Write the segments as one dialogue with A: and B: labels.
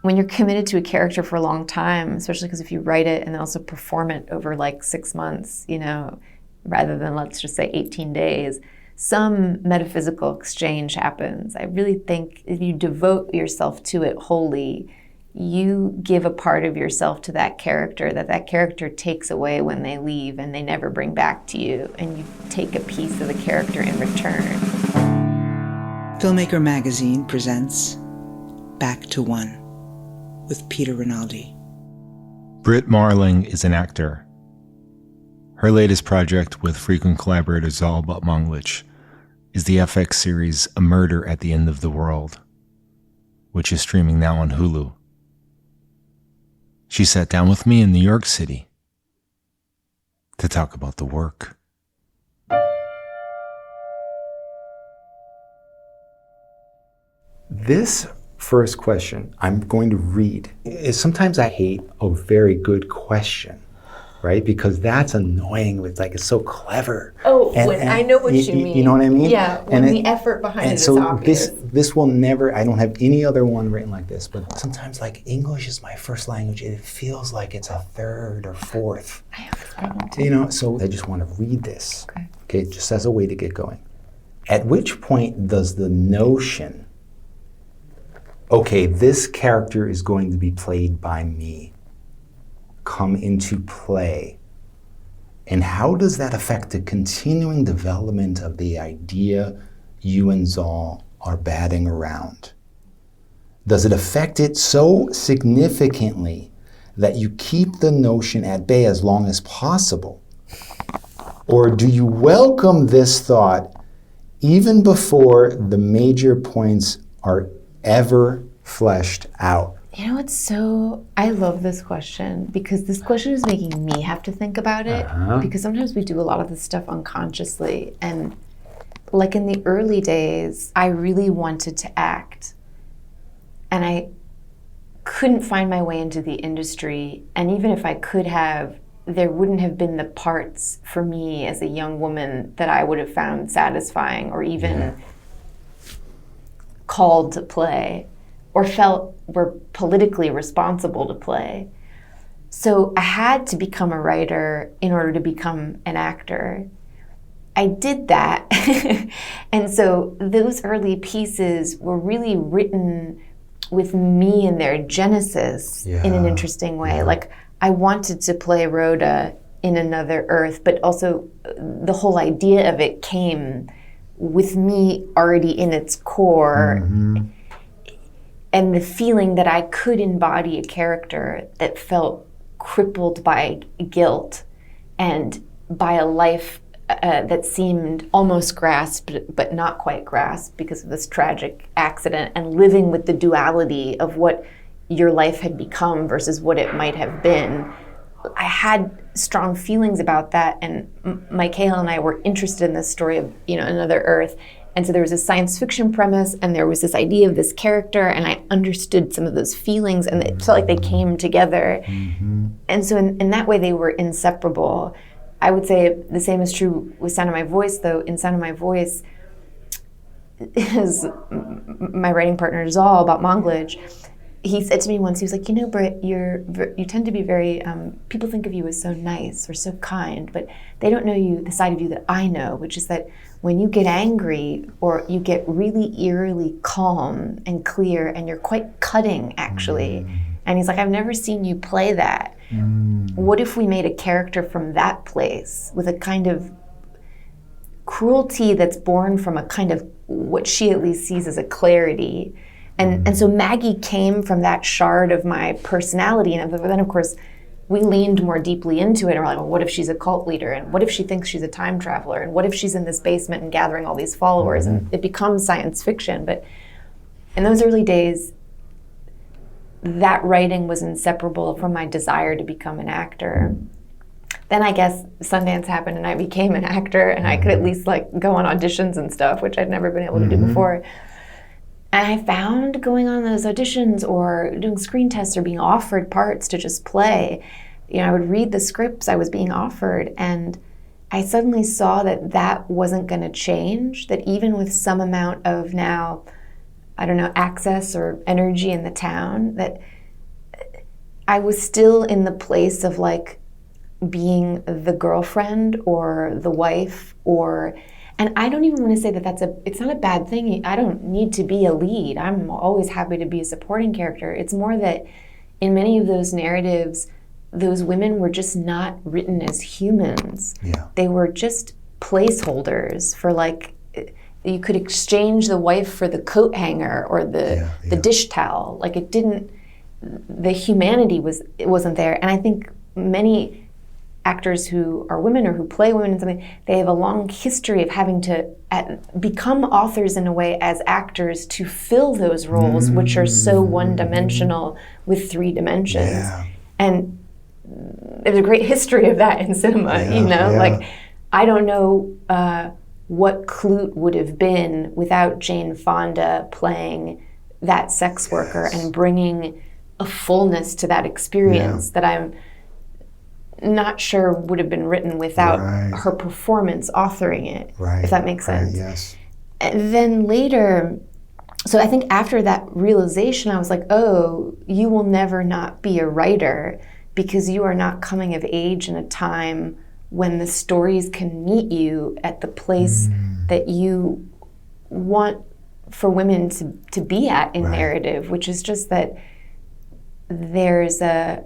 A: when you're committed to a character for a long time, especially because if you write it and then also perform it over like 6 months, rather than let's just say 18 days, some metaphysical exchange happens. I really think if you devote yourself to it wholly, you give a part of yourself to that character that character takes away when they leave and they never bring back to you, and you take a piece of the character in return.
B: Filmmaker Magazine presents Back to One with Peter Rinaldi.
C: Brit Marling is an actor. Her latest project with frequent collaborator Zal Batmanglij is the FX series A Murder at the End of the World, which is streaming now on Hulu. She sat down with me in New York City to talk about the work.
D: This first question I'm going to read is sometimes I hate a very good question, right? Because that's annoying with it's so clever.
A: Oh, I know what you mean.
D: You know what I mean?
A: Yeah, when the effort behind it is obvious.
D: This will never, I don't have any other one written like this, but sometimes English is my first language. It feels like it's a third or fourth.
A: I have this problem too.
D: So I just want to read this, okay, just as a way to get going. At which point does the notion, okay, this character is going to be played by me, come into play? And how does that affect the continuing development of the idea you and Zal are batting around? Does it affect it so significantly that you keep the notion at bay as long as possible? Or do you welcome this thought even before the major points are ever fleshed out?
A: I love this question because this question is making me have to think about it, because sometimes we do a lot of this stuff unconsciously. And in the early days, I really wanted to act and I couldn't find my way into the industry. And even if I could have, there wouldn't have been the parts for me as a young woman that I would have found satisfying or even called to play or felt were politically responsible to play. So I had to become a writer in order to become an actor. I did that. And so those early pieces were really written with me in their genesis in an interesting way. I wanted to play Rhoda in Another Earth, but also the whole idea of it came with me already in its core. And the feeling that I could embody a character that felt crippled by guilt and by a life that seemed almost grasped, but not quite grasped because of this tragic accident, and living with the duality of what your life had become versus what it might have been. I had strong feelings about that, and Mike Cahill and I were interested in this story of Another Earth. And so there was a science fiction premise, and there was this idea of this character, and I understood some of those feelings, and it felt like they came together. And so in that way, they were inseparable. I would say the same is true with Sound of My Voice, though. In Sound of My Voice, my writing partner, Zal Batmanglij, he said to me once, he was like, Brit, you tend to be very, people think of you as so nice or so kind, but they don't know the side of you that I know, which is that when you get angry or you get really eerily calm and clear, and you're quite cutting, actually. And he's like, I've never seen you play that. What if we made a character from that place with a kind of cruelty that's born from a kind of what she at least sees as a clarity? And so Maggie came from that shard of my personality. And then, of course, we leaned more deeply into it. And we're like, well, what if she's a cult leader? And what if she thinks she's a time traveler? And what if she's in this basement and gathering all these followers? And it becomes science fiction. But in those early days, that writing was inseparable from my desire to become an actor. Then I guess Sundance happened and I became an actor, and I could at least go on auditions and stuff, which I'd never been able to do before. And I found going on those auditions or doing screen tests or being offered parts to just play, I would read the scripts I was being offered, and I suddenly saw that wasn't going to change, that even with some amount of now I don't know, access or energy in the town, that I was still in the place of like being the girlfriend or the wife, and I don't even want to say that it's not a bad thing. I don't need to be a lead. I'm always happy to be a supporting character. It's more that in many of those narratives, those women were just not written as humans.
D: Yeah.
A: They were just placeholders for like, you could exchange the wife for the coat hanger or the dish towel. Like the humanity wasn't there. And I think many actors who are women or who play women in something, they have a long history of having to become authors in a way as actors to fill those roles, which are so one-dimensional with 3 dimensions.
D: Yeah.
A: And there's a great history of that in cinema, like I don't know what Clute would have been without Jane Fonda playing that sex worker and bringing a fullness to that experience that I'm not sure would have been written without her performance authoring it, if that makes sense.
D: Yes.
A: And then later, so I think after that realization, I was like, oh, you will never not be a writer because you are not coming of age in a time when the stories can meet you at the place that you want for women to be at in narrative, which is just that there's a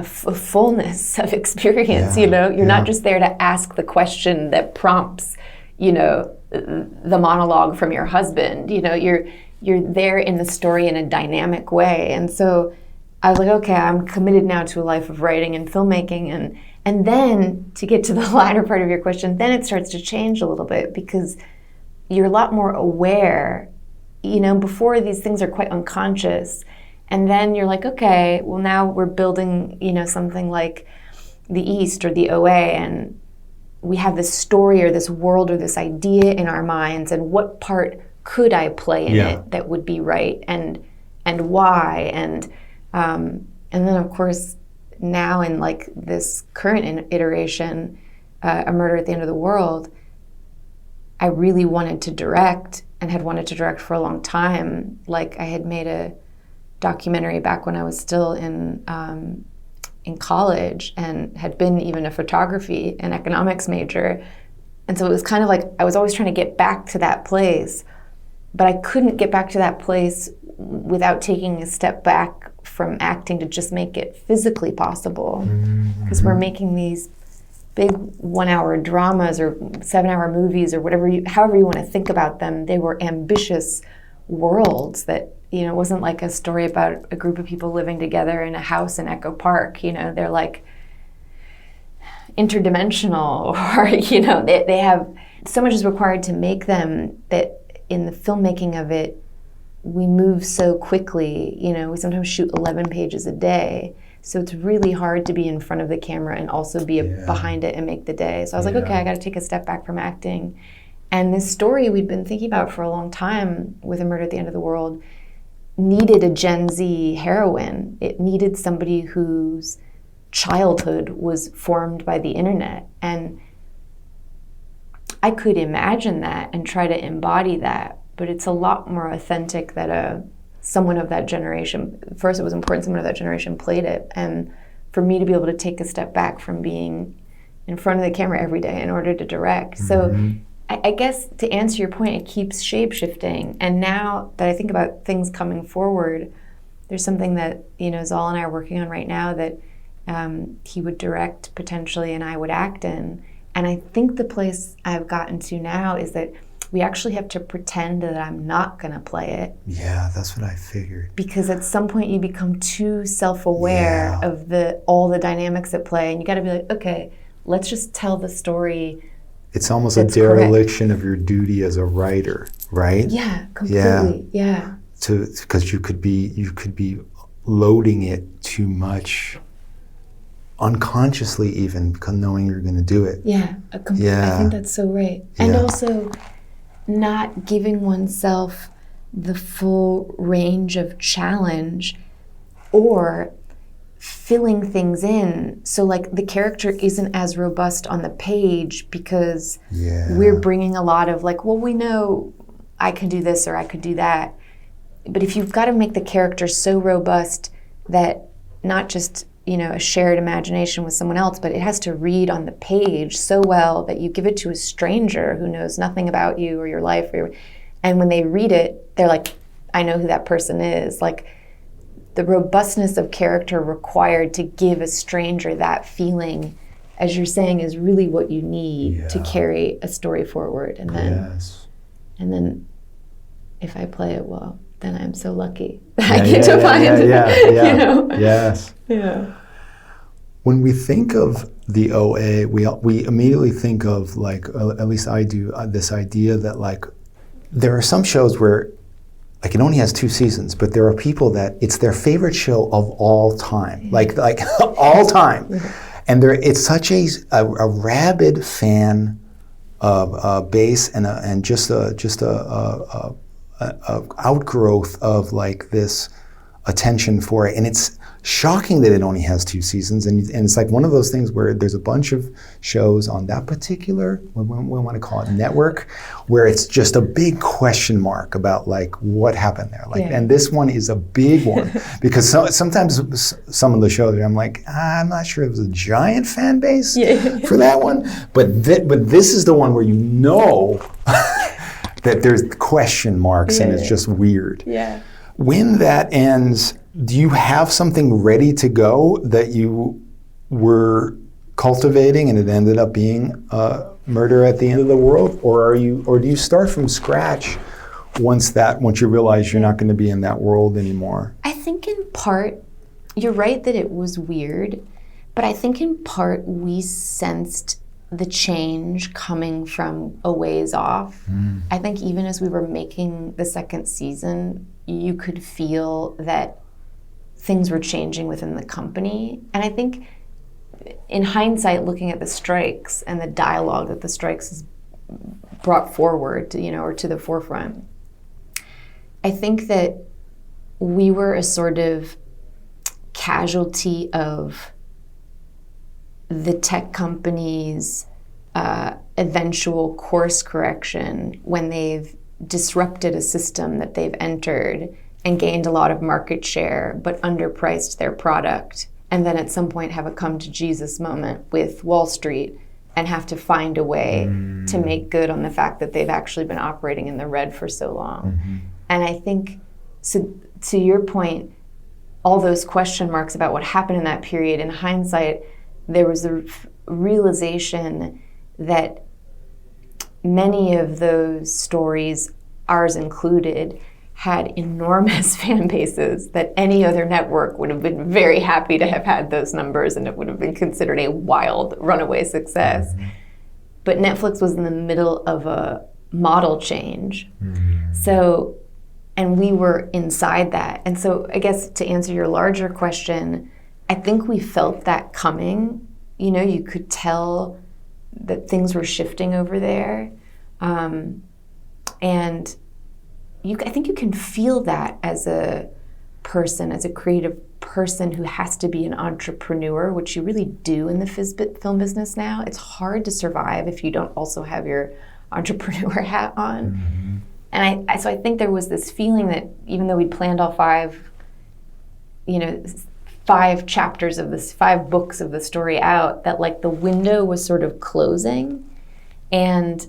A: fullness of experience, You're not just there to ask the question that prompts, the monologue from your husband. You're there in the story in a dynamic way. And so I was like, okay, I'm committed now to a life of writing and filmmaking. And then to get to the latter part of your question, then it starts to change a little bit because you're a lot more aware. Before these things are quite unconscious. And then you're like, okay, well now we're building, something like the East or the OA, and we have this story or this world or this idea in our minds, and what part could I play in it that would be right, and why, and then of course now in like this current iteration, A Murder at the End of the World, I really wanted to direct and had wanted to direct for a long time. Like I had made a documentary back when I was still in college and had been even a photography and economics major. And so it was kind of like I was always trying to get back to that place, but I couldn't get back to that place without taking a step back from acting to just make it physically possible. Because we're making these big 1-hour dramas or 7-hour movies or however you want to think about them. They were ambitious worlds that, it wasn't like a story about a group of people living together in a house in Echo Park. They're like interdimensional, or, they have so much is required to make them that in the filmmaking of it, we move so quickly. We sometimes shoot 11 pages a day. So it's really hard to be in front of the camera and also be behind it and make the day. So I was like, okay, I got to take a step back from acting. And this story we'd been thinking about for a long time with A Murder at the End of the World needed a Gen Z heroine. It needed somebody whose childhood was formed by the internet. And I could imagine that and try to embody that, but it's a lot more authentic that someone of that generation, first it was important someone of that generation played it, and for me to be able to take a step back from being in front of the camera every day in order to direct. So I guess to answer your point, it keeps shape-shifting. And now that I think about things coming forward, there's something that, Zal and I are working on right now that he would direct potentially and I would act in. And I think the place I've gotten to now is that we actually have to pretend that I'm not going to play it.
D: Yeah, that's what I figured.
A: Because at some point you become too self-aware of all the dynamics at play, and you got to be like, okay, let's just tell the story.
D: It's almost a dereliction of your duty as a writer, right?
A: Yeah, completely. Yeah.
D: Because you could be loading it too much, unconsciously even, because knowing you're going to do it.
A: Yeah, I think that's so right. And also not giving oneself the full range of challenge or filling things in. So like the character isn't as robust on the page because we're bringing a lot of like, well, we know I can do this or I could do that. but if you've got to make the character so robust that not just, a shared imagination with someone else, but it has to read on the page so well that you give it to a stranger who knows nothing about you or your life, and when they read it, they're like, I know who that person is. Like, the robustness of character required to give a stranger that feeling, as you're saying, is really what you need to carry a story forward. And then if I play it well, then I'm so lucky that I get to find
D: Yes.
A: Yeah.
D: When we think of the OA, we immediately think of, like, at least I do, this idea that, like, there are some shows where, like, it only has 2 seasons, but there are people that it's their favorite show of all time, like all time, and it's such a rabid fan base and just a outgrowth of, like, this attention for it, and it's shocking that it only has 2 seasons, and it's like one of those things where there's a bunch of shows on that particular, we want to call it network, where it's just a big question mark about, like, what happened there, like, and this one is a big one because sometimes some of the shows I'm like, I'm not sure there's a giant fan base for that one, but this is the one where that there's question marks and it's just weird.
A: Yeah.
D: When that ends, do you have something ready to go that you were cultivating and it ended up being Murder at the End of the World, or do you start from scratch once you realize you're not going to be in that world anymore?
A: I think in part, you're right that it was weird, but I think in part we sensed the change coming from a ways off. I think even as we were making the second season, you could feel that things were changing within the company. And I think in hindsight, looking at the strikes and the dialogue that the strikes has brought forward, or to the forefront, I think that we were a sort of casualty of the tech company's eventual course correction when they've disrupted a system that they've entered and gained a lot of market share, but underpriced their product, and then at some point have a come to Jesus moment with Wall Street and have to find a way to make good on the fact that they've actually been operating in the red for so long. And I think, so to your point, all those question marks about what happened in that period, in hindsight, there was a realization that many of those stories, ours included, had enormous fan bases that any other network would have been very happy to have had those numbers, and it would have been considered a wild runaway success. But Netflix was in the middle of a model change. So, and we were inside that. And so I guess to answer your larger question, I think we felt that coming. You could tell that things were shifting over there. And I think you can feel that as a person, as a creative person who has to be an entrepreneur, which you really do in the film business now. It's hard to survive if you don't also have your entrepreneur hat on. And so I think there was this feeling that even though we'd planned all 5 chapters of this, 5 books of the story out, that, like, the window was sort of closing. And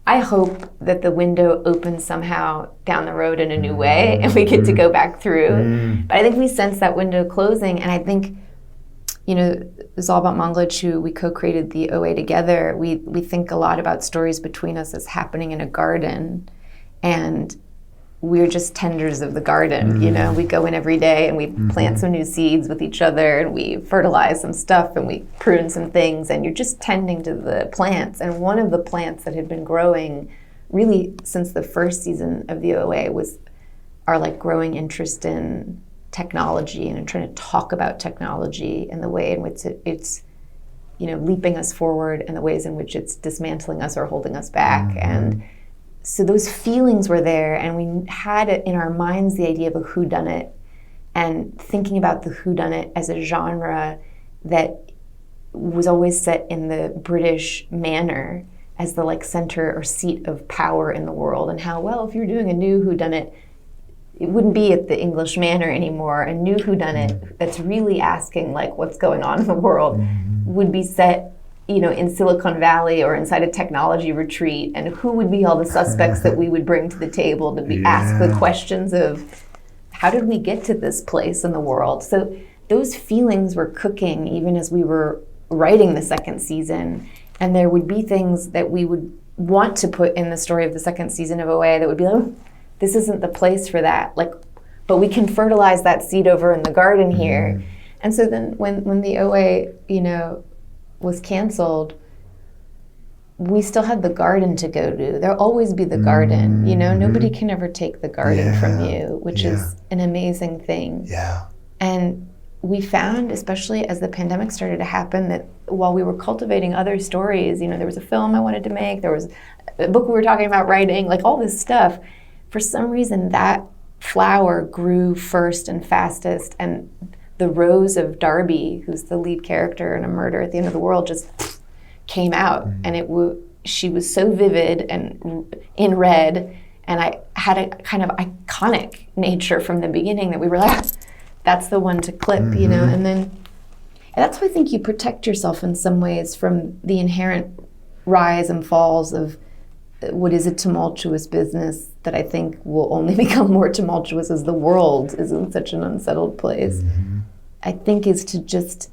A: I hope that the window opens somehow down the road in a new way and we get to go back through. But I think we sense that window closing, and I think, it's all about Batmanglij, who we co-created the OA together. We think a lot about stories between us as happening in a garden, and we're just tenders of the garden. We go in every day and we plant some new seeds with each other, and we fertilize some stuff and we prune some things, and you're just tending to the plants. And one of the plants that had been growing really since the first season of the OA was our, like, growing interest in technology and in trying to talk about technology and the way in which it's leaping us forward and the ways in which it's dismantling us or holding us back. And so those feelings were there, and we had in our minds the idea of a whodunit, and thinking about the whodunit as a genre that was always set in the British manor as the, like, center or seat of power in the world, and how, well, if you're doing a new whodunit, it wouldn't be at the English Manor anymore. A new whodunit that's really asking like what's going on in the world would be set, you know, in Silicon Valley or inside a technology retreat, and who would be all the suspects that we would bring to the table to be asked the questions of how did we get to this place in the world? So those feelings were cooking even as we were writing the second season, and there would be things that we would want to put in the story of the second season of OA that would be like, oh, this isn't the place for that. Like, but we can fertilize that seed over in the garden here. And so then when the OA, you know, was canceled, we still had the garden to go to. There'll always be the garden, you know, nobody can ever take the garden from you, which is an amazing thing. And we found, especially as the pandemic started to happen, that while we were cultivating other stories, you know, there was a film I wanted to make, there was a book we were talking about writing, like all this stuff, for some reason that flower grew first and fastest, and the rose of Darby, who's the lead character in A Murder at the End of the World, just came out, and she was so vivid and in red, and I had a kind of iconic nature from the beginning that we were like, that's the one to clip, you know, and that's why I think you protect yourself in some ways from the inherent rise and falls of what is a tumultuous business that I think will only become more tumultuous as the world is in such an unsettled place. I think is to just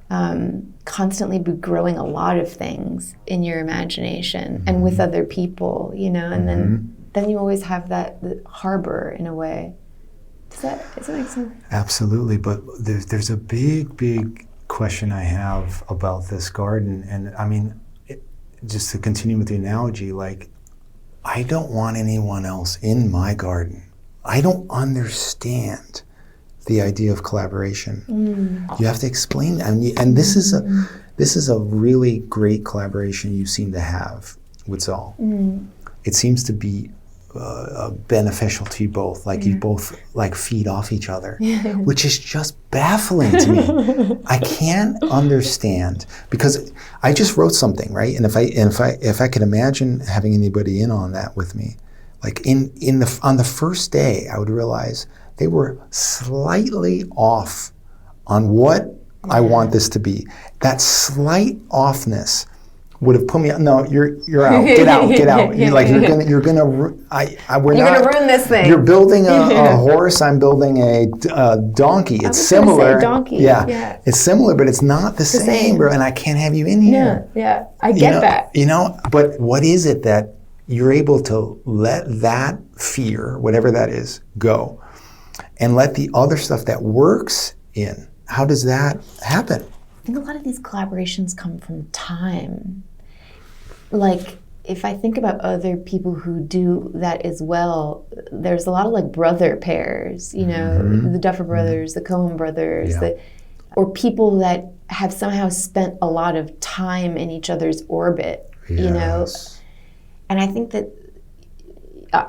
A: constantly be growing a lot of things in your imagination and with other people, you know, and then you always have that harbor in a way. Does that make sense?
D: Absolutely, but there's a big question I have about this garden, and I mean, just to continue with the analogy, like, I don't want anyone else in my garden. I don't understand the idea of collaboration. You have to explain that, and this is a really great collaboration you seem to have with Zal. It seems to be beneficial to you both, like you both like feed off each other, which is just baffling to me. I can't understand, because I just wrote something, right? And if I could imagine having anybody in on that with me, like on the first day, I would realize they were slightly off on what I want this to be. That slight offness would have put me out. No, you're out. Get out. You're gonna ruin
A: this thing.
D: You're building a horse. I'm building a donkey. It's similar.
A: Donkey.
D: Yeah, it's similar, but it's not the same, bro. And I can't have you in here.
A: Yeah. I get that.
D: You know, but what is it that you're able to let that fear, whatever that is, go, and let the other stuff that works in? How does that happen?
A: I think a lot of these collaborations come from time. Like, if I think about other people who do that as well, there's a lot of like brother pairs, you know, the Duffer brothers, the Coen brothers, or people that have somehow spent a lot of time in each other's orbit, you know? And I think that,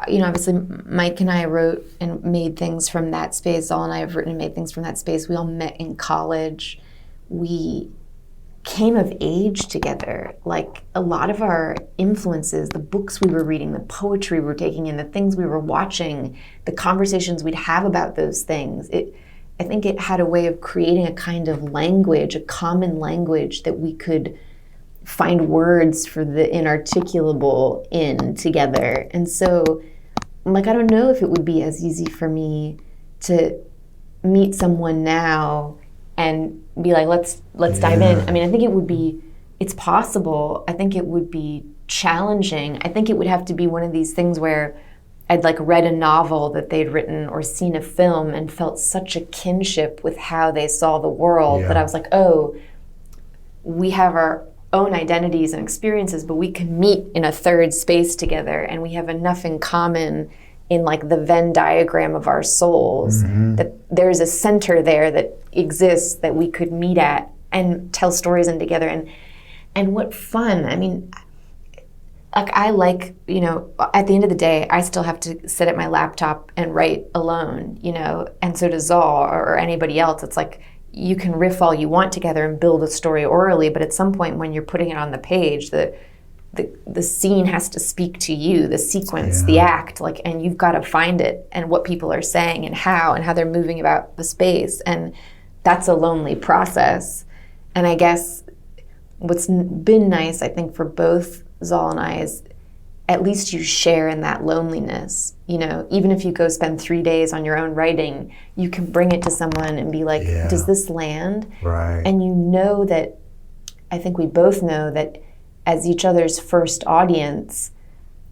A: you know, obviously Mike and I wrote and made things from that space. Zal and I have written and made things from that space. We all met in college. We came of age together. Like, a lot of our influences, the books we were reading, the poetry we were taking in, the things we were watching, the conversations we'd have about those things, I think it had a way of creating a kind of language, a common language that we could find words for the inarticulable in together. And so, like, I don't know if it would be as easy for me to meet someone now and be like, let's dive in. I mean, I think it's possible. I think it would be challenging. I think it would have to be one of these things where I'd like read a novel that they'd written or seen a film and felt such a kinship with how they saw the world that I was like, oh, we have our own identities and experiences, but we can meet in a third space together, and we have enough in common in like the Venn diagram of our souls that there's a center there that exists that we could meet at and tell stories in together. And what fun. I mean, like, I like, you know, at the end of the day, I still have to sit at my laptop and write alone, you know, and so does Zal or anybody else. It's like, you can riff all you want together and build a story orally, but at some point when you're putting it on the page, the the scene has to speak to you, the sequence, the act, like, and you've got to find it and what people are saying and how they're moving about the space. And that's a lonely process. And I guess what's been nice, I think, for both Zal and I is at least you share in that loneliness. You know, even if you go spend 3 days on your own writing, you can bring it to someone and be like, does this land?
D: Right.
A: And you know that, I think we both know that as each other's first audience,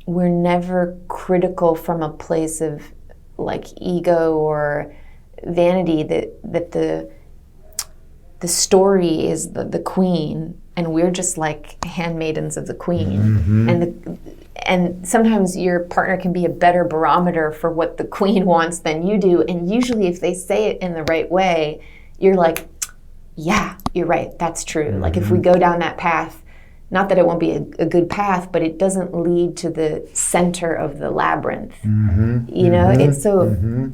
A: we're never critical from a place of like ego or vanity, that the story is the queen and we're just like handmaidens of the queen. And sometimes your partner can be a better barometer for what the queen wants than you do. And usually if they say it in the right way, you're like, yeah, you're right, that's true. Like if we go down that path, not that it won't be a good path, but it doesn't lead to the center of the labyrinth. You know, it's so,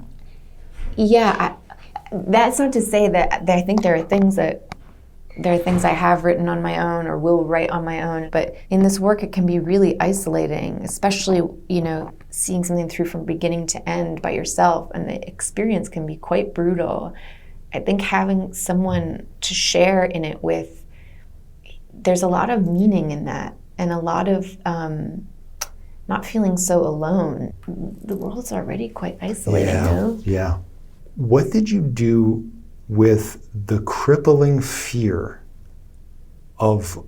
A: that's not to say that I think there are things I have written on my own or will write on my own, but in this work it can be really isolating, especially, you know, seeing something through from beginning to end by yourself, and the experience can be quite brutal. I think having someone to share in it with, there's a lot of meaning in that, and a lot of not feeling so alone. The world's already quite isolating, no?
D: Yeah. What did you do with the crippling fear of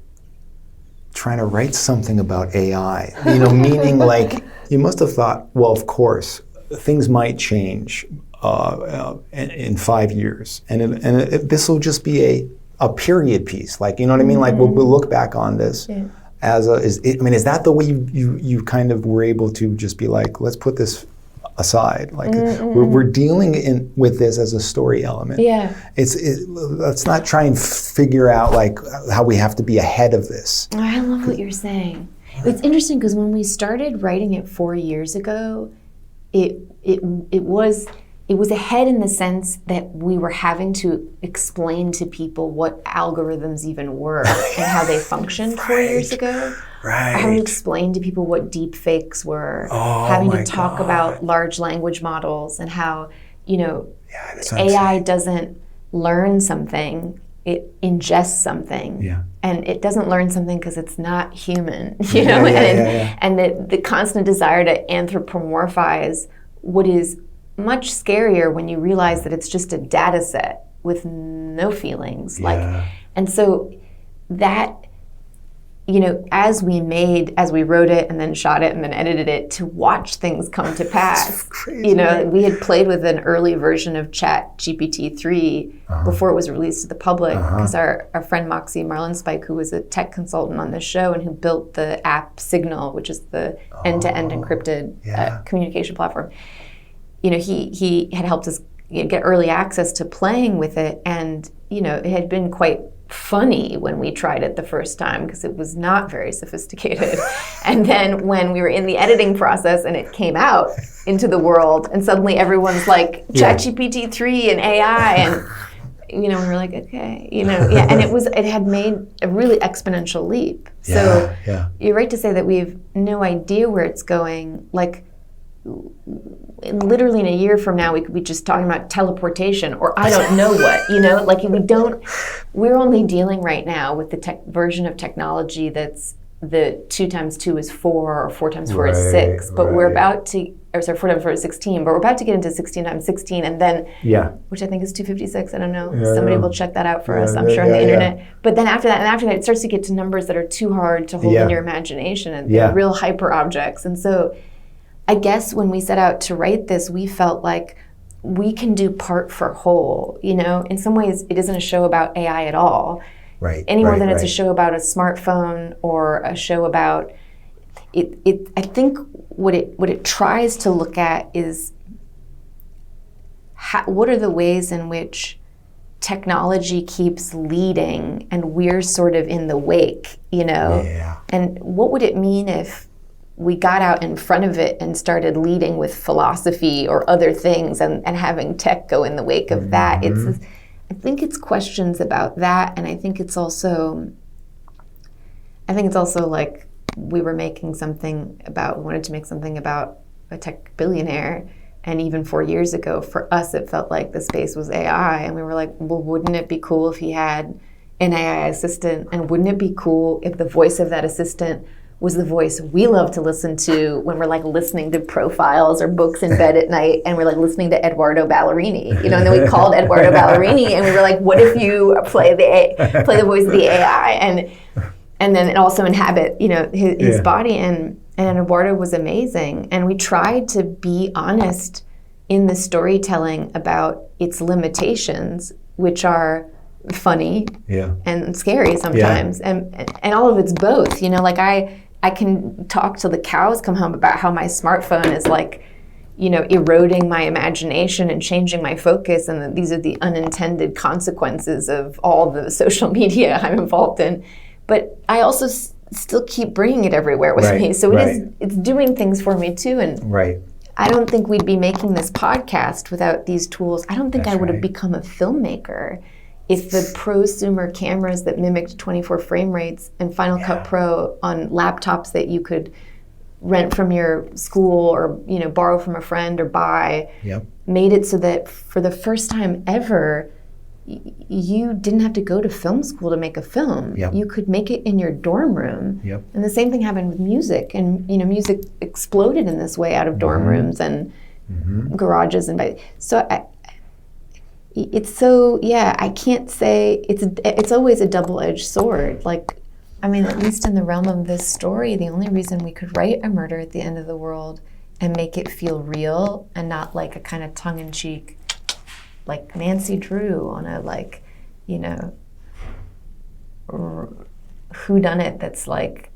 D: trying to write something about AI? You know, meaning like, you must have thought, well, of course, things might change in 5 years, and this will just be a period piece, like, you know what I mean? Like we'll look back on this as is that the way you kind of were able to just be like, let's put this aside, like we're dealing with this as a story element. Let's not try and figure out like how we have to be ahead of this.
A: I love what you're saying. It's interesting because when we started writing it 4 years ago, it was ahead in the sense that we were having to explain to people what algorithms even were and how they functioned 4 years ago. Having to explain to people what deep fakes were, having to talk about large language models and how, you know, AI doesn't learn something, it ingests something. And it doesn't learn something because it's not human, you know? And the constant desire to anthropomorphize what is much scarier when you realize that it's just a data set with no feelings. And so that, you know, as we wrote it and then shot it and then edited it, to watch things come to pass. You know, we had played with an early version of ChatGPT-3 before it was released to the public, because our friend Moxie Marlinspike, who was a tech consultant on the show and who built the app Signal, which is the end-to-end encrypted communication platform, you know, he had helped us get early access to playing with it. And, you know, it had been quite funny when we tried it the first time because it was not very sophisticated. And then when we were in the editing process and it came out into the world and suddenly everyone's like ChatGPT-3 and AI, and, you know, we were like, okay, you know, and it had made a really exponential leap. So you're right to say that we have no idea where it's going. Like, literally in a year from now, we could be just talking about teleportation or I don't know what, you know, like we're only dealing right now with the version of technology that's the 2 times 2 is 4 or 4 times 4 is 6, but we're about to, or sorry, 4 times 4 is 16, but we're about to get into 16 times 16 and then, which I think is 256, I don't know, somebody will check that out for us, I'm sure on the internet. But then after that, it starts to get to numbers that are too hard to hold in your imagination, and they're real hyper objects. And so I guess when we set out to write this, we felt like we can do part for whole. You know, in some ways, it isn't a show about AI at all. Any more than it's a show about a smartphone or a show about it. I think what it tries to look at is what are the ways in which technology keeps leading and we're sort of in the wake. You know, and what would it mean if we got out in front of it and started leading with philosophy or other things and having tech go in the wake of that. I think it's questions about that, and I think it's also like we were making something about, wanted to make something about a tech billionaire. And even 4 years ago, for us, it felt like the space was AI. And we were like, well, wouldn't it be cool if he had an AI assistant? And wouldn't it be cool if the voice of that assistant was the voice we love to listen to when we're like listening to profiles or books in bed at night, and we're like listening to Eduardo Ballerini, and then we called Eduardo Ballerini and we were like, what if you play the voice of the AI and then it also inhabit, his body, and Eduardo was amazing. And we tried to be honest in the storytelling about its limitations, which are funny and scary sometimes, and all of it's both. I can talk till the cows come home about how my smartphone is like, eroding my imagination and changing my focus, and that these are the unintended consequences of all the social media I'm involved in. But I also still keep bringing it everywhere with me, so it's doing things for me too. And I don't think we'd be making this podcast without these tools. I don't think I would have become a filmmaker if the prosumer cameras that mimicked 24 frame rates and Final Cut Pro on laptops that you could rent from your school or borrow from a friend or buy made it so that for the first time ever, you didn't have to go to film school to make a film. You could make it in your dorm room. And the same thing happened with music. And music exploded in this way out of dorm rooms and garages. And so it's so, I can't say, it's always a double-edged sword. Like, I mean, at least in the realm of this story, the only reason we could write a murder at the end of the world and make it feel real and not like a kind of tongue-in-cheek, like Nancy Drew on a whodunit that's like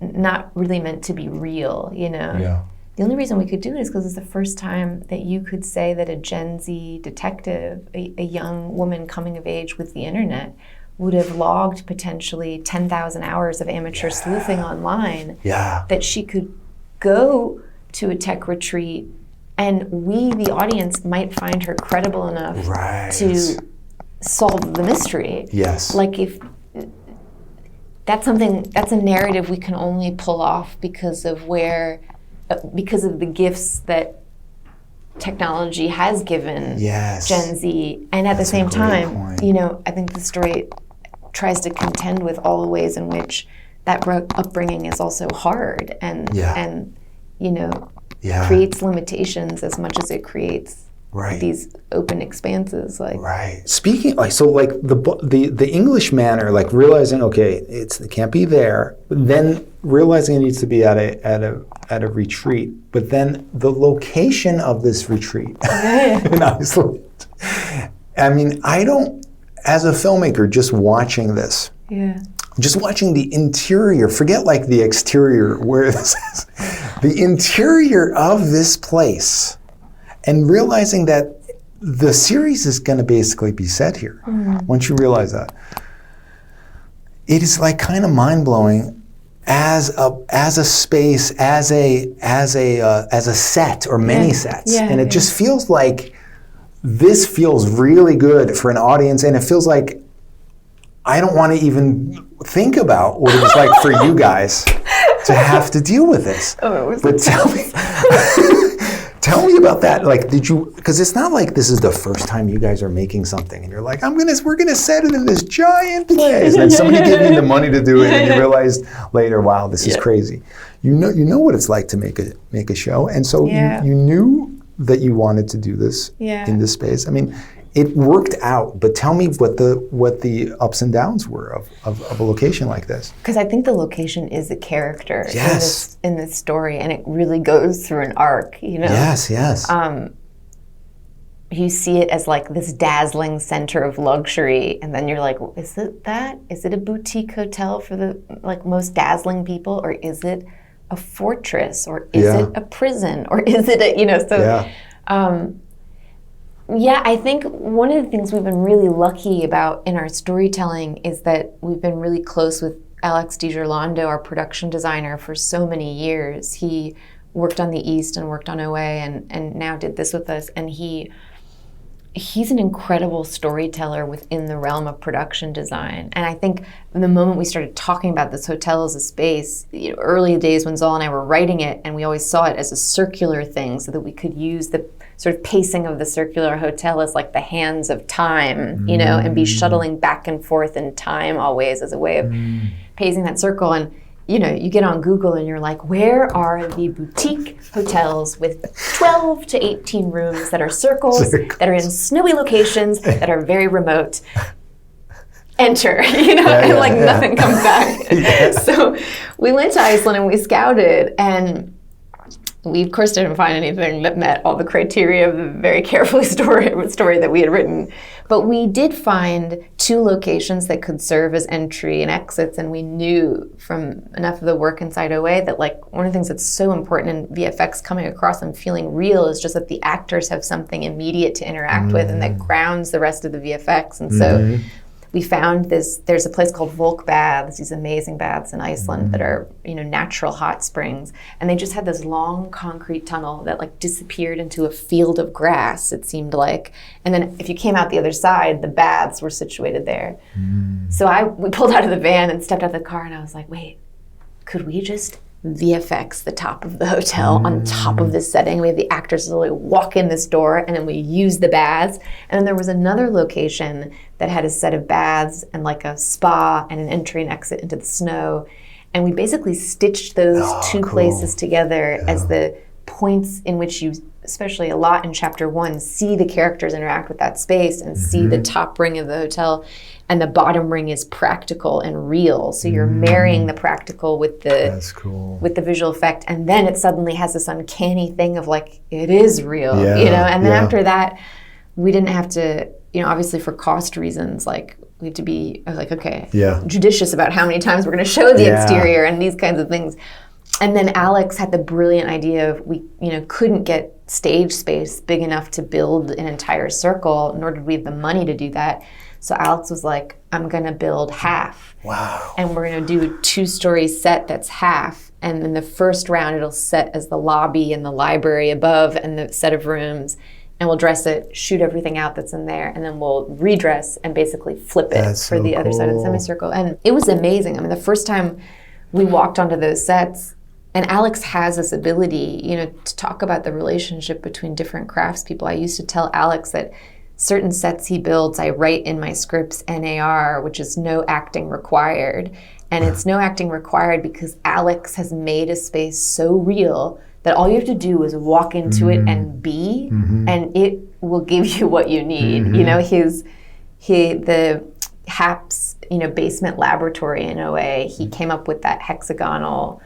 A: not really meant to be real, The only reason we could do it is because it's the first time that you could say that a Gen Z detective, a young woman coming of age with the internet, would have logged potentially 10,000 hours of amateur sleuthing online, that she could go to a tech retreat and we, the audience, might find her credible enough to solve the mystery. Like if that's a narrative we can only pull off because of the gifts that technology has given Gen Z. And at the same time, I think the story tries to contend with all the ways in which that upbringing is also hard and creates limitations as much as it creates these open expanses.
D: Speaking the English manner, like realizing it can't be there, but then realizing it needs to be at a retreat, but then the location of this retreat in Iceland. I mean, I don't, as a filmmaker, just watching this. Just watching the interior, forget like the exterior where this is, the interior of this place, and realizing that the series is going to basically be set here. Once you realize that, it is like kind of mind blowing as a space, as a set or many sets, and it just feels like this feels really good for an audience, and it feels like I don't want to even think about what it was like for you guys to have to deal with this. But tell me about that. Like, because it's not like this is the first time you guys are making something and you're like, we're gonna set it in this giant place. And then somebody gave you the money to do it and you realized later, wow, this is crazy. You know what it's like to make a show. And so you knew that you wanted to do this in this space. I mean, it worked out, but tell me what the ups and downs were of a location like this.
A: Because I think the location is a character in this story, and it really goes through an arc.
D: Yes.
A: You see it as like this dazzling center of luxury, and then you're like, is it that? Is it a boutique hotel for the most dazzling people, or is it a fortress, or is it a prison, or is it I think one of the things we've been really lucky about in our storytelling is that we've been really close with Alex DiGirlando, our production designer, for so many years. He worked on The East and worked on OA and now did this with us. And he he's an incredible storyteller within the realm of production design. And I think the moment we started talking about this hotel as a space, early days when Zal and I were writing it, and we always saw it as a circular thing so that we could use the sort of pacing of the circular hotel as like the hands of time, and be shuttling back and forth in time always as a way of pacing that circle. And you get on Google and you're like, where are the boutique hotels with 12 to 18 rooms that are circles, that are in snowy locations, that are very remote? Enter, and nothing comes back. So we went to Iceland and we scouted, and we, of course, didn't find anything that met all the criteria of the very carefully story that we had written. But we did find 2 locations that could serve as entry and exits, and we knew from enough of the work inside OA that one of the things that's so important in VFX coming across and feeling real is just that the actors have something immediate to interact with and that grounds the rest of the VFX. And so we found there's a place called Volk Baths, these amazing baths in Iceland that are, natural hot springs. And they just had this long concrete tunnel that disappeared into a field of grass, it seemed like. And then if you came out the other side, the baths were situated there. So we pulled out of the van and stepped out of the car, and I was like, wait, could we just VFX the top of the hotel on top of this setting? We have the actors literally walk in this door, and then we use the baths. And then there was another location that had a set of baths and a spa and an entry and exit into the snow. And we basically stitched those two places together as the points in which you, especially a lot in chapter 1, see the characters interact with that space and see the top ring of the hotel, and the bottom ring is practical and real. So you're marrying the practical with the visual effect, and then it suddenly has this uncanny thing of it is real, And then after that, we didn't have to, obviously for cost reasons, we have to be judicious about how many times we're going to show the exterior and these kinds of things. And then Alex had the brilliant idea of we couldn't get stage space big enough to build an entire circle, nor did we have the money to do that. So Alex was like, I'm going to build half.
D: Wow.
A: And we're going to do a 2-story set that's half. And in the first round, it'll set as the lobby and the library above and the set of rooms. And we'll dress it, shoot everything out that's in there, and then we'll redress and basically flip it for the other side of the semicircle. And it was amazing. I mean, the first time we walked onto those sets, and Alex has this ability, to talk about the relationship between different craftspeople. I used to tell Alex that certain sets he builds, I write in my scripts NAR, which is no acting required. And it's no acting required because Alex has made a space so real that all you have to do is walk into it and be, and it will give you what you need. The HAPS, basement laboratory in OA, he came up with that hexagonal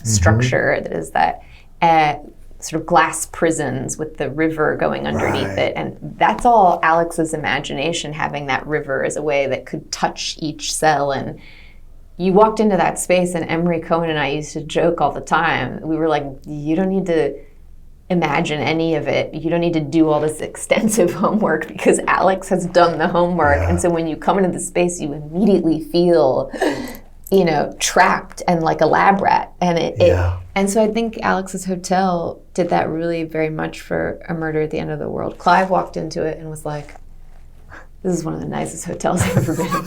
A: structure that is that sort of glass prisons with the river going underneath it. And that's all Alex's imagination, having that river as a way that could touch each cell. And you walked into that space, and Emery Cohen and I used to joke all the time. We were like, you don't need to imagine any of it. You don't need to do all this extensive homework because Alex has done the homework. And so when you come into the space, you immediately feel, trapped and like a lab rat. And and so I think Alex's hotel did that really very much for A Murder at the End of the World. Clive walked into it and was like, this is one of the nicest hotels I've ever been in.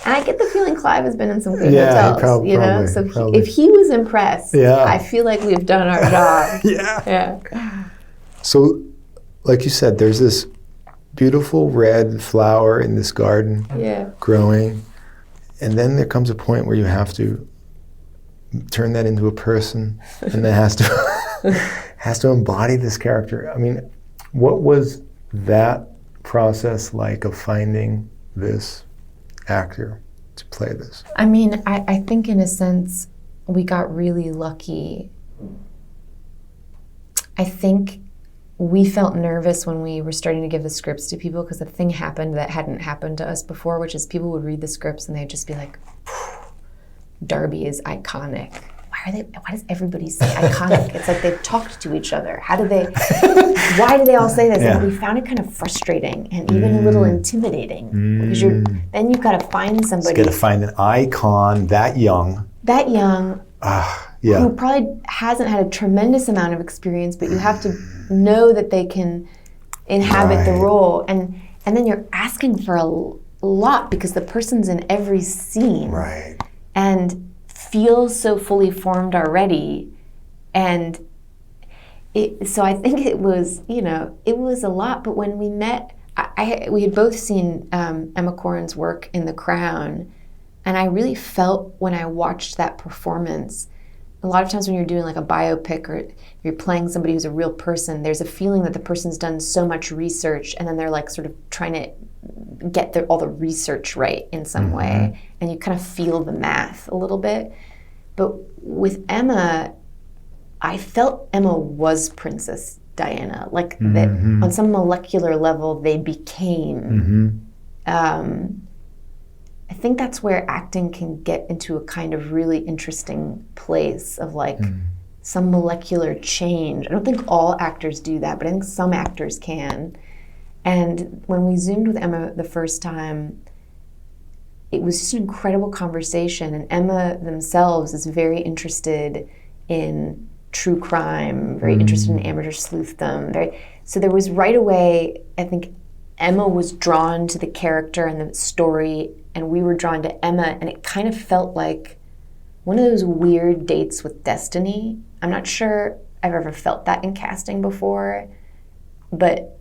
A: And I get the feeling Clive has been in some good hotels,
D: probably,
A: So if he was impressed, I feel like we've done our job.
E: So, like you said, there's this beautiful red flower in this garden growing, and then there comes a point where you have to turn that into a person, and that has to embody this character. I mean, what was that process like of finding this actor to play this?
A: I mean, I think in a sense we got really lucky. I think we felt nervous when we were starting to give the scripts to people because the thing happened that hadn't happened to us before, which is people would read the scripts and they'd just be like, Darby is iconic. Why does everybody say iconic? It's like they've talked to each other. Why do they all say this? And we found it kind of frustrating and even a little intimidating because then you've got to find somebody.
D: You've got to find an icon that young.
A: Who probably hasn't had a tremendous amount of experience, but you have to know that they can inhabit the role, and then you're asking for a lot because the person's in every scene,
D: Right.
A: and feels so fully formed already, and so I think it was, it was a lot. But when we met, we had both seen Emma Corrin's work in The Crown, and I really felt when I watched that performance, a lot of times when you're doing like a biopic or you're playing somebody who's a real person, there's a feeling that the person's done so much research and then they're like sort of trying to get all the research right in some way, and you kind of feel the math a little bit. But with Emma, I felt Emma was Princess Diana, like that on some molecular level they became. I think that's where acting can get into a kind of really interesting place of like some molecular change. I don't think all actors do that, but I think some actors can. And when we Zoomed with Emma the first time, it was just an incredible conversation. And Emma themselves is very interested in true crime, very interested in amateur sleuthdom. So there was right away, I think Emma was drawn to the character and the story, and we were drawn to Emma, and it kind of felt like one of those weird dates with destiny. I'm not sure I've ever felt that in casting before, but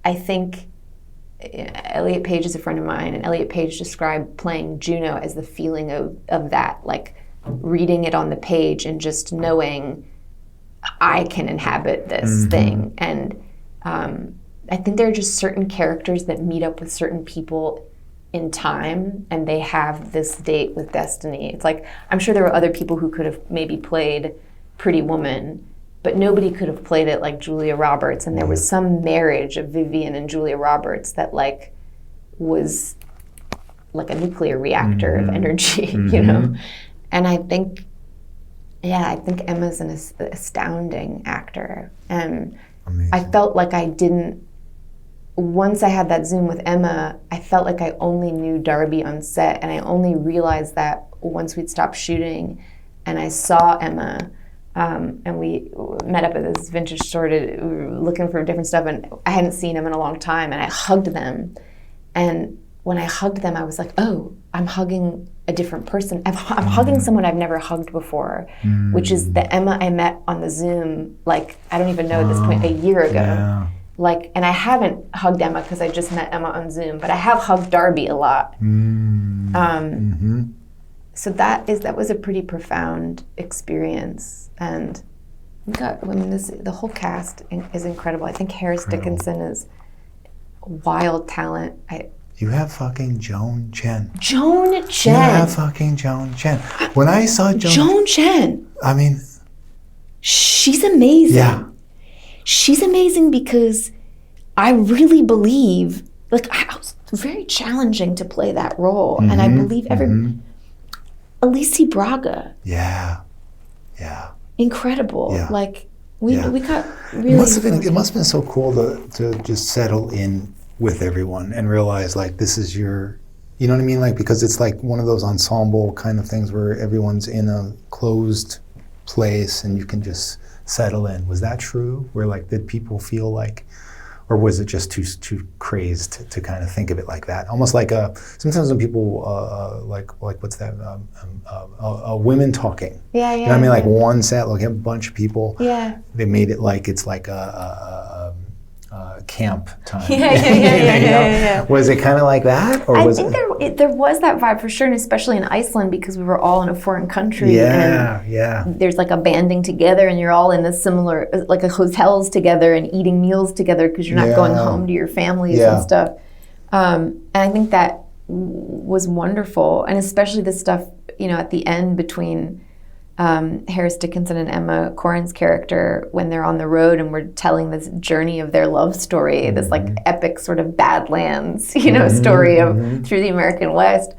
A: I think Elliot Page is a friend of mine, and Elliot Page described playing Juno as the feeling of that, like reading it on the page and just knowing I can inhabit this thing. And I think there are just certain characters that meet up with certain people in time, and they have this date with destiny. It's like, I'm sure there were other people who could have maybe played Pretty Woman, but nobody could have played it like Julia Roberts. And there was some marriage of Vivian and Julia Roberts that like was like a nuclear reactor of energy, And I think Emma's an astounding actor. And amazing. I felt like once I had that Zoom with Emma, I felt like I only knew Darby on set, and I only realized that once we'd stopped shooting and I saw Emma, and we met up at this vintage store looking for different stuff, and I hadn't seen them in a long time, and I hugged them. And when I hugged them, I was like, oh, I'm hugging a different person. I'm hugging someone I've never hugged before, which is the Emma I met on the Zoom, like, I don't even know at this point, a year ago. Yeah. Like, and I haven't hugged Emma because I just met Emma on Zoom, but I have hugged Darby a lot. So that was a pretty profound experience, and the whole cast is incredible. I think Harris Dickinson is a wild talent.
D: You have fucking Joan Chen.
A: Joan Chen.
D: You have fucking Joan Chen. When I saw
A: Joan Chen,
D: I mean,
A: she's amazing. Yeah. She's amazing because I really believe, like, it was very challenging to play that role, and I believe Alicia Braga.
D: Yeah.
A: Incredible. Yeah. Like, we got really...
D: It must have been so cool to just settle in with everyone and realize, like, this is your... You know what I mean? Like, because it's like one of those ensemble kind of things where everyone's in a closed place and you can just settle in. Was that true? Where, like, did people feel like... Or was it just too crazed to kind of think of it like that? Almost like sometimes when people like what's that? Women talking.
A: Yeah.
D: You know what I mean? Like one set, like a bunch of people.
A: Yeah.
D: They made it like it's like a camp time.
A: Yeah.
D: Was it kind of like that, or was
A: it? There was that vibe for sure, and especially in Iceland because we were all in a foreign country.
D: Yeah.
A: There's like a banding together, and you're all in a similar, like hotels together and eating meals together because you're not going home to your families and stuff. And I think that was wonderful, and especially the stuff at the end between Harris Dickinson and Emma Corrin's character when they're on the road and we're telling this journey of their love story, this like epic sort of Badlands, story of through the American West.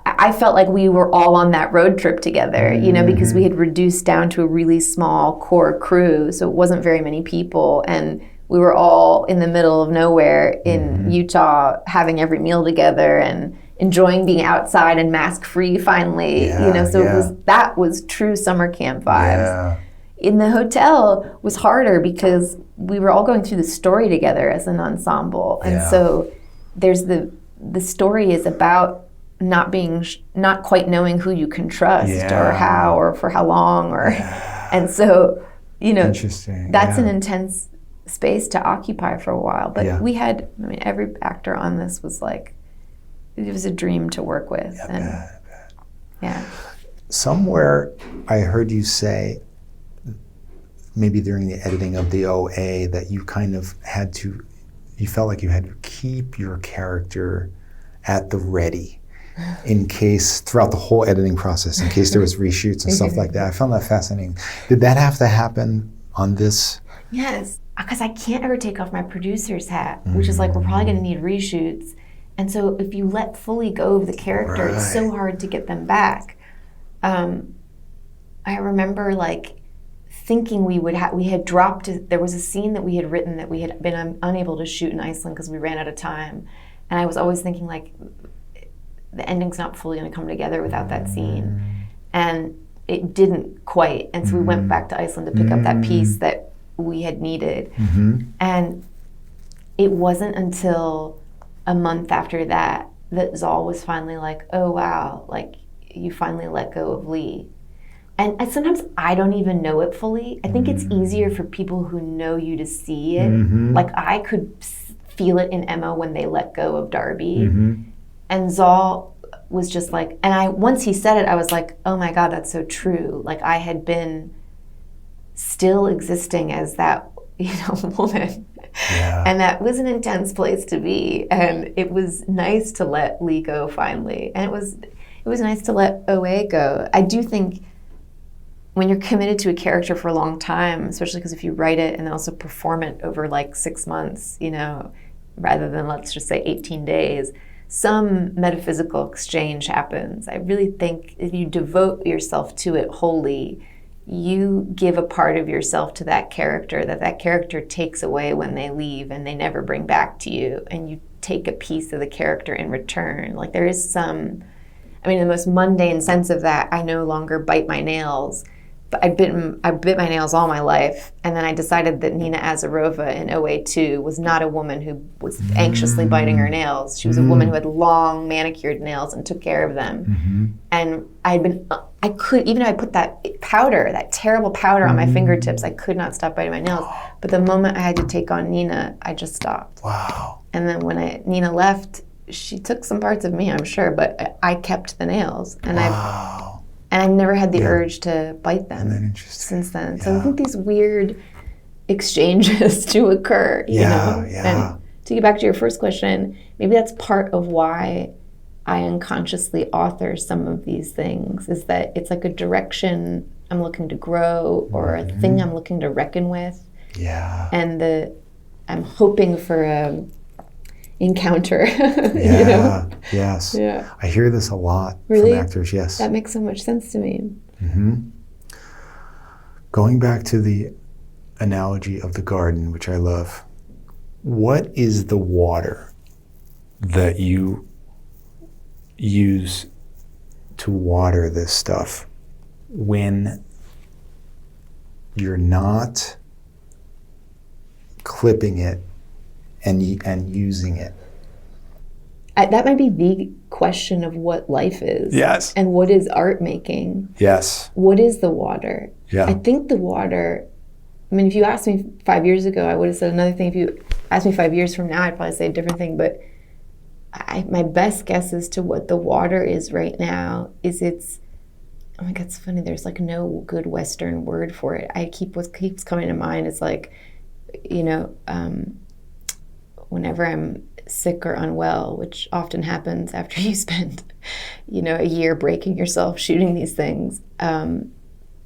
A: I felt like we were all on that road trip together, because we had reduced down to a really small core crew, so it wasn't very many people, and we were all in the middle of nowhere in Utah having every meal together and enjoying being outside and mask free finally, that was true summer camp vibes. in the hotel was harder because we were all going through the story together as an ensemble. And so there's the story is about not quite knowing who you can trust or how or for how long and so,
D: Interesting.
A: That's an intense space to occupy for a while. But we had, every actor on this was like, it was a dream to work with.
D: Somewhere I heard you say, maybe during the editing of the OA, that you kind of you felt like you had to keep your character at the ready in case, throughout the whole editing process, in case there was reshoots and stuff like that. I found that fascinating. Did that have to happen on this?
A: Yes, because I can't ever take off my producer's hat, which is like, we're probably going to need reshoots. And so if you let fully go of the character, it's so hard to get them back. I remember like thinking we had dropped, there was a scene that we had written that we had been unable to shoot in Iceland because we ran out of time. And I was always thinking like, the ending's not fully going to come together without that scene. And it didn't quite. And so we went back to Iceland to pick up that piece that we had needed. And it wasn't until a month after that Zal was finally like, oh wow, like you finally let go of Lee. And sometimes I don't even know it fully. I think it's easier for people who know you to see it. Like I could feel it in Emma when they let go of Darby. And Zal was just like, and once he said it, I was like, oh my God, that's so true. Like I had been still existing as that, woman. And that was an intense place to be. And it was nice to let Lee go finally. And it was nice to let OA go. I do think when you're committed to a character for a long time, especially because if you write it and then also perform it over like 6 months, rather than let's just say 18 days, some metaphysical exchange happens. I really think if you devote yourself to it wholly, you give a part of yourself to that character that character takes away when they leave and they never bring back to you, and you take a piece of the character in return. Like there is the most mundane sense of that, I no longer bite my nails. But I bit my nails all my life, and then I decided that Nina Azarova in OA2 was not a woman who was anxiously biting her nails. She was a woman who had long manicured nails and took care of them. And I could, even if I put that powder, that terrible powder on my fingertips, I could not stop biting my nails. But the moment I had to take on Nina, I just stopped.
D: Wow.
A: And then when Nina left, she took some parts of me, I'm sure, but I kept the nails. And I've never had the urge to bite them since then. So I think these weird exchanges to occur, you know? And to get back to your first question, maybe that's part of why I unconsciously author some of these things, is that it's like a direction I'm looking to grow or a thing I'm looking to reckon with. And I'm hoping for a encounter.
D: Yes. I hear this a lot from actors. Yes.
A: That makes so much sense to me.
D: Going back to the analogy of the garden, which I love, what is the water that you use to water this stuff when you're not clipping it and using it?
A: That might be the question of what life is.
D: Yes.
A: And what is art making?
D: Yes.
A: What is the water?
D: Yeah.
A: I think the water, if you asked me 5 years ago, I would have said another thing. If you asked me 5 years from now, I'd probably say a different thing. But my best guess as to what the water is right now is it's funny. There's like no good Western word for it. What keeps coming to mind is like, whenever I'm sick or unwell, which often happens after you spend, a year breaking yourself shooting these things.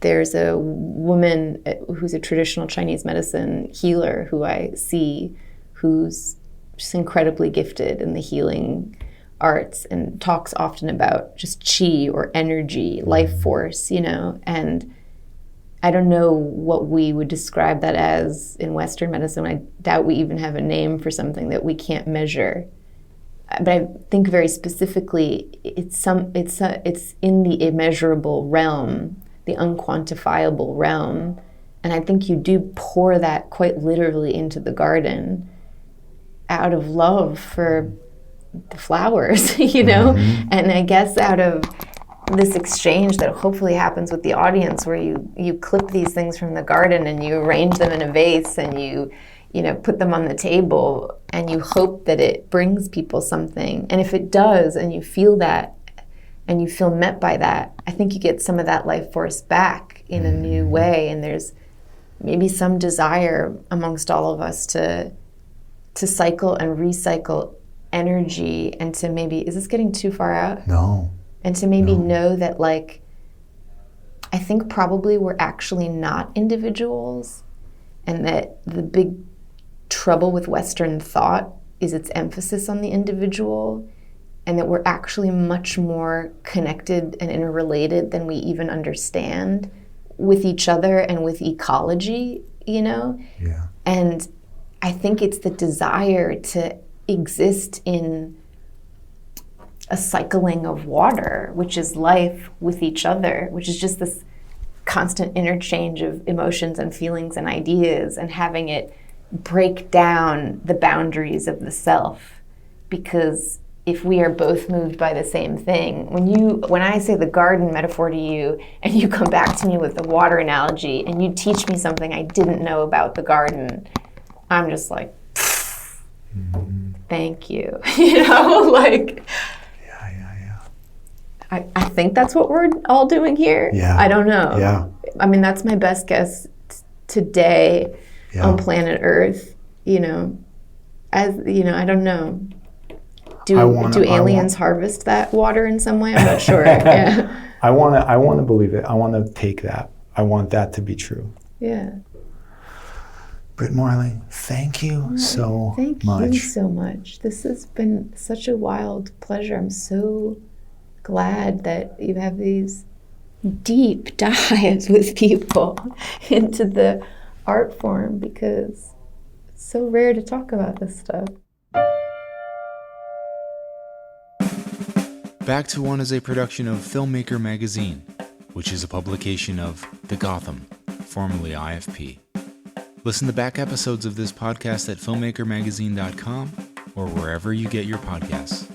A: There's a woman who's a traditional Chinese medicine healer who I see, who's just incredibly gifted in the healing arts and talks often about just chi or energy, life force, and I don't know what we would describe that as in Western medicine. I doubt we even have a name for something that we can't measure. But I think very specifically, it's in the immeasurable realm, the unquantifiable realm, And I think you do pour that quite literally into the garden out of love for the flowers, you know?
D: Mm-hmm.
A: And I guess out of this exchange that hopefully happens with the audience, where you clip these things from the garden and you arrange them in a vase and you know, put them on the table, and you hope that it brings people something. And if it does, and you feel that, and you feel met by that, I think you get some of that life force back in a new way. And there's maybe some desire amongst all of us to cycle and recycle energy, and to maybe, is this getting too far out?
D: No.
A: And to maybe know that, like, I think probably we're actually not individuals, and that the big trouble with Western thought is its emphasis on the individual, and that we're actually much more connected and interrelated than we even understand with each other and with ecology, you know?
D: Yeah.
A: And I think it's the desire to exist in a cycling of water, which is life with each other, which is just this constant interchange of emotions and feelings and ideas, and having it break down the boundaries of the self. Because if we are both moved by the same thing, when I say the garden metaphor to you, and you come back to me with the water analogy, and you teach me something I didn't know about the garden, I'm just like, thank you. You know, like, I think that's what we're all doing here.
D: Yeah.
A: I don't know.
D: Yeah.
A: I mean, that's my best guess today on planet Earth, you know. As you know, I don't know. Do aliens harvest that water in some way? I'm not sure. Yeah.
D: I want to believe it. I want to take that. I want that to be true.
A: Yeah.
D: Brit Marling, thank you so much.
A: Thank you so much. This has been such a wild pleasure. I'm so glad that you have these deep dives with people into the art form, because it's so rare to talk about this stuff.
C: Back to One is a production of Filmmaker Magazine, which is a publication of The Gotham, formerly IFP. Listen to back episodes of this podcast at filmmakermagazine.com or wherever you get your podcasts.